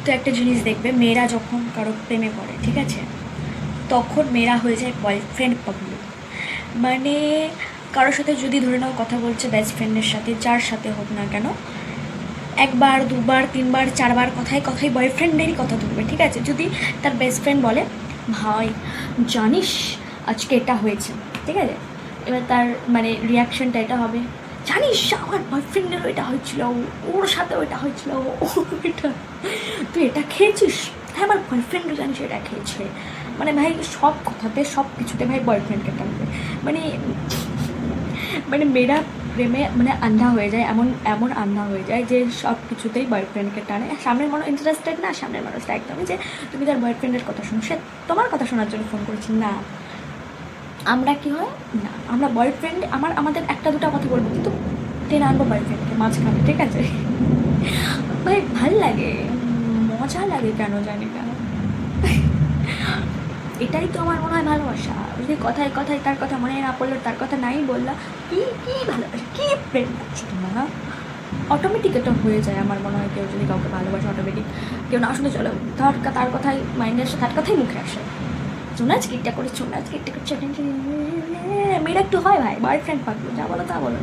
তো একটা জিনিস দেখবে, মেয়েরা যখন কারো প্রেমে পড়ে, ঠিক আছে, তখন মেয়েরা হয়ে যায় বয়ফ্রেন্ড পাগলু। মানে কারোর সাথে যদি ধরে নাও কথা বলছে, বেস্ট ফ্রেন্ডের সাথে, যার সাথে হোক না কেন, একবার দুবার তিনবার চারবার কথায় কথায় বয়ফ্রেন্ডেরই কথা তুলবে, ঠিক আছে। যদি তার বেস্ট ফ্রেন্ড বলে, ভাই জানিস আজকে এটা হয়েছে, ঠিক আছে, এবার তার মানে রিয়াকশনটা এটা হবে, জানিস আমার বয়ফ্রেন্ডেরও এটা হয়েছিল, ওর সাথেও এটা হয়েছিল, ও এটা, তুই এটা খেয়েছিস, হ্যাঁ আমার বয়ফ্রেন্ডও জানিস এটা খেয়েছে। মানে ভাই সব কথাতে সব কিছুতে ভাই বয়ফ্রেন্ডকে টানবে। মানে মানে মেয়েরা প্রেমে মানে আন্ধা হয়ে যায়, এমন এমন আন্ধা হয়ে যায় যে সব কিছুতেই বয়ফ্রেন্ডকে টানে। সামনের মানুষ ইন্টারেস্টেড না, সামনের মানুষটা একদমই যে তুমি তার বয়ফ্রেন্ডের কথা শুনো, সে তোমার কথা শোনার জন্য ফোন করেছি না। আমরা কি হয় না, আমরা বয়ফ্রেন্ড আমাদের একটা দুটো কথা বলবো, কিন্তু টেনে আনবো বয়ফ্রেন্ডকে মাঝখানে, ঠিক আছে। ভাই ভাল লাগে, মজা লাগে, কেন জানি কেন। এটাই তো আমার মনে হয় ভালোবাসা। যদি কথায় কথায় তার কথা মনে না পড়লো, তার কথা নাই বললা, কি কি ভালোবাসা, কি প্রেম করছো তোমরা। অটোমেটিক এটা হয়ে যায় আমার মনে হয়, কেউ যদি কাউকে ভালোবাসে অটোমেটিক, কেউ না শুনে চলো তার কথাই মাইন্ডে আসে, তার কথাই মুখে আসে, শোনা আজকে এটা করে, শোনা আজকে এটা করছে। মেয়েরা একটু হয় ভাই বয়ফ্রেন্ড পাগলো, যা বলো তা বলো।